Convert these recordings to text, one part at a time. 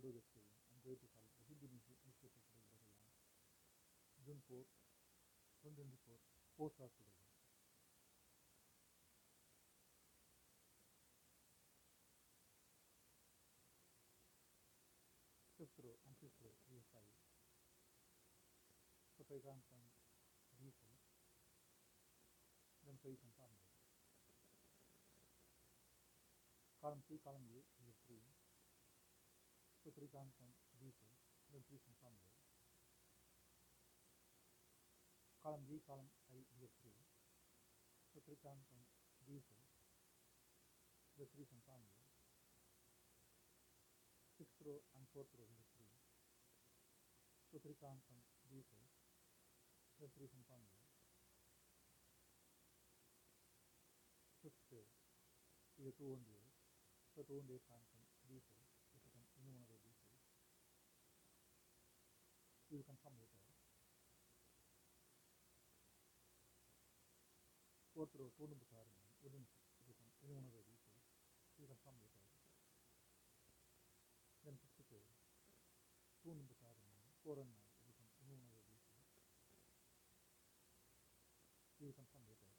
today's SkVm. I'm going to solve the Hindi newspaper today level on June 4, 2024, post of today. Fifth row and fifth row ESI. So take on some diesel, then solution formula. Column C, column A is 3. So 3 constant diesel, then solution formula. Column G, column I is 3. So 3 constant diesel, the solution formula. Sixth row and fourth row is 3. So 3 constant diesel, the solution formula. Fifth row is 2 only. So 2 only constant diesel, if you can any one of the diesel. You will confirm later. Fourth row 2 numbers are within if you can any one of the diesel. You will confirm later. Then fifth row 2 numbers are 4 and 9 if you can any one of the diesel. You will confirm later.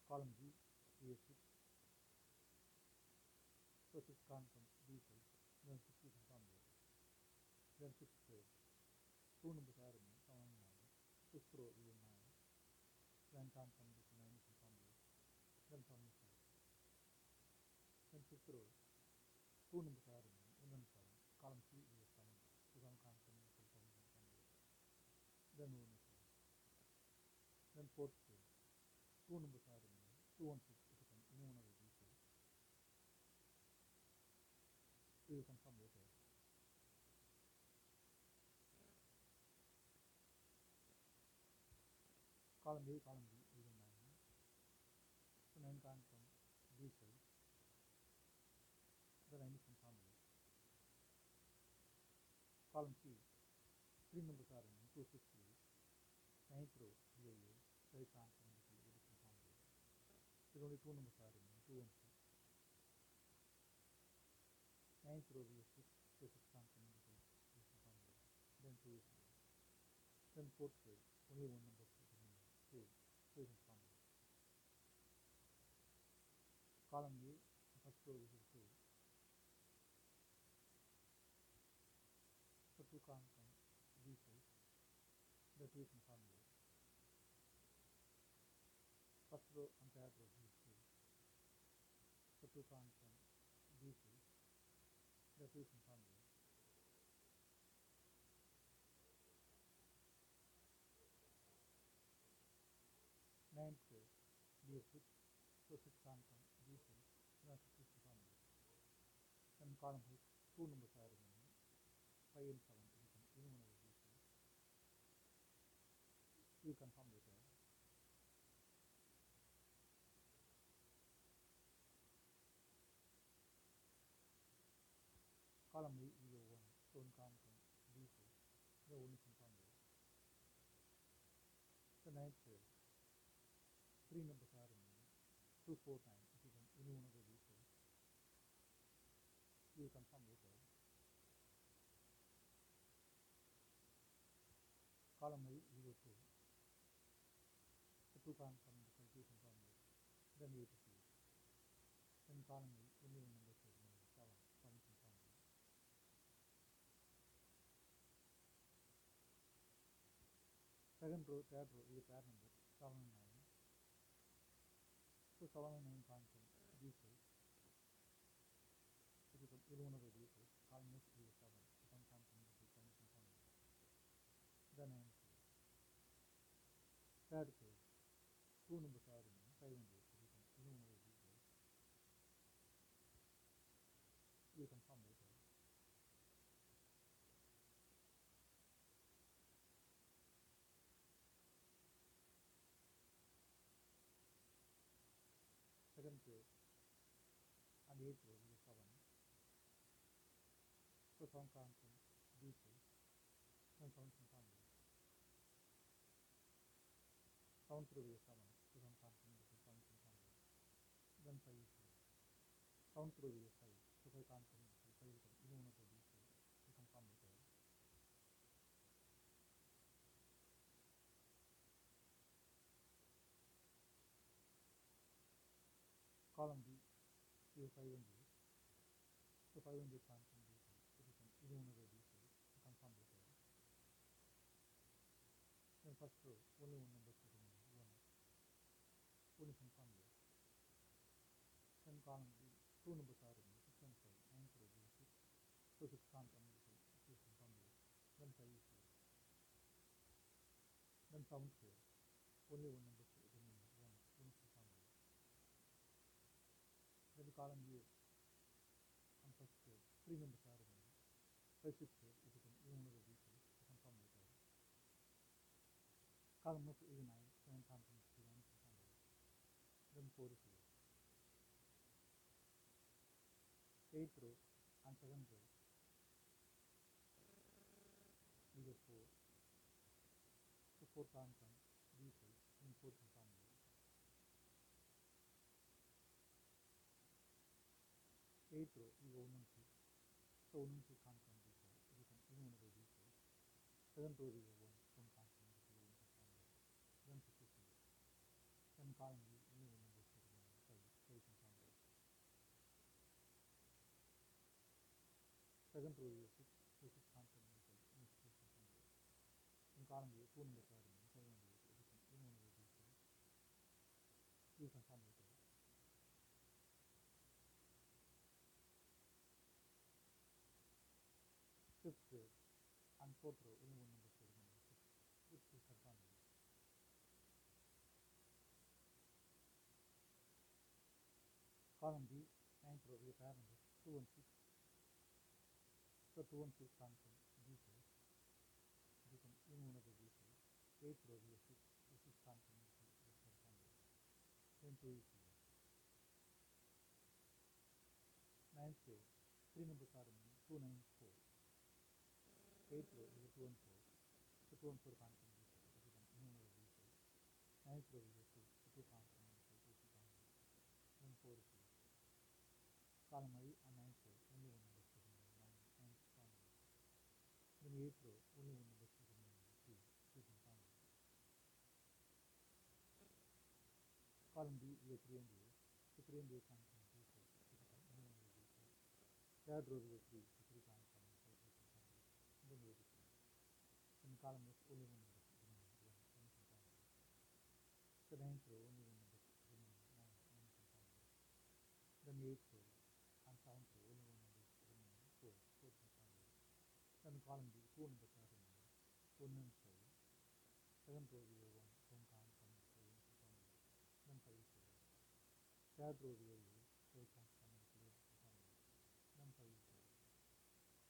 Column G is 6. So 6 constant diesel, then 6 you confirm later. Then sixth row 2 numbers are 7 and 9. Fifth row is 9. Then constant diesel 9 you confirm later. Then 7 is 5. Then fifth row 2 numbers are 1 and 7. Column C is 7. So 7 constant diesel 7 you confirm later. Then 1 is 7. Then fourth row 2 numbers are 2 and 6 if you can any one of the diesel. You will confirm later. Column A, column B is 9. So 9 constant diesel. The 9 is confirmed. Column C 3 numbers are 2, 6, 8. 9th row BIA 3 constant diesel it is confirmed. There only 2 numbers are 2 and 6. 9th row is 6, so 6 constant diesel it is confirmed. Then 2 is 9. Then fourth row only 1 number is 2, so it is confirmed. Column A first row is 2. So 2 constant diesel, the 2 is confirmed. First row and third row is 2. So 2 constant diesel, the 2 is confirmed. Ninth row is 6. So 6 constant diesel, the 6 is confirmed. Then column H 2 numbers are 5 and 7 if you can any one of the diesel. You will confirm later. Column A is 1. So 1 constant diesel, the 1 is confirmed. The ninth row 3 numbers are 2, 4, 9 if you can any one of the diesel. You will confirm later. Column I is 2. So 2 constant diesel 2 confirmed. Then 8 is 8. Then column I only one number is 7. 7 confirmed. Second row, third row is a pair number 7 and 9. So 7 and 9 constant diesel. If you can any one of the diesel, column H is 7. 7 constant diesel 7 confirmed. Then 9 is 8. Third row 2 numbers are 5 and 8. If you can any one of the diesel, you confirm later. Second row and 8th row is 7. So 7 constant diesel, then 7 confirmed. 7th row is 7. So 7 constant diesel 7 confirmed. Then 5 is 7. 7th row is 5. So 5 constant diesel 5 is any one of the Column B, we have 500. So 500 constant detail. It is another detail. Confirm detail. Then first row, only one number to remove. 1. Only confirm here. Then column B, two numbers are removed. 6 and 5. 9 row, 6. So 6 constant detail. It is confirm here. Then 5 is here. Then 7 here. Only one number to remove. 1. Only confirm here. Then column A, and first row, 3 numbers are removed. 5, 6 here. It is another detail. Confirm detail. Column F is 9. 7 constant detail. 9 confirm here. Then 4 is here. 8th row and 7th row, we get 4. So 4 constant detail in 4 confirm here. 8th row, we go 1 and 6. So 1 and 6 constant detail. It is another detail. 7th row, we go 1 constant detail. 1 confirm here. Then 6 is here. Then column B, only 1 number to remove. 5 confirm here. 7th row, we go 6. So 6 constant detail. 6 confirm here. In column A, 2 numbers are removed. 7 and 8. It is another detail. 3 confirm detail. 5th row and 4th row, only 1 number to remove. 6 confirm here. Column B, 9th row, we have 2 and 6. So 2 and 6 constant detail. You can another detail. 8th row, we have 6. So 6 constant detail. Confirm here. Then 2 is here. 9th row, 3 numbers are removed. 2, 9, 4. 8th row, we have 2 and 4. So 2 and 4 constant detail. You can another detail. 9th row, we have 2. So 2 constant detail. 2 confirm here. Then 4 is here. Column I and 9th row, only 1 number to remove. 9 confirm here. Then 8th row, only 1 number to remove. 2 confirm here. Column B, we have 3 and 8. So 3 and 8 constant detail. You can another detail. 3rd row, we have 3. So 3 constant detail. 3 confirm here. Then 8 is here. Then column F, only 1 number to remove. 1 confirm here. So 9th row, only 1 number to remove. 9 confirm here. Then 8th row and 7th row, only 1 number to remove. 4 confirm here. Then column B, 2 numbers are removed. 1 and 5. 7th row, we have 1 constant detail. 1 confirm here. Then 5 is here. 3rd row, we have 8. 5 constant detail. 8 confirm here. Then 5 is here.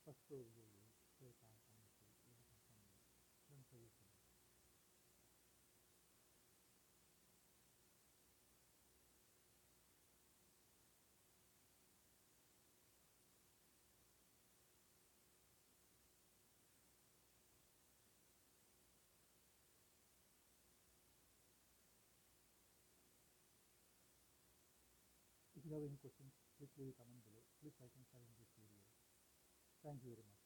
First row, we have 8. 5 constant detail. 8 confirm here. Then 5 is here. If you have any questions, please leave a comment below. Please like and share in this video. Thank you very much.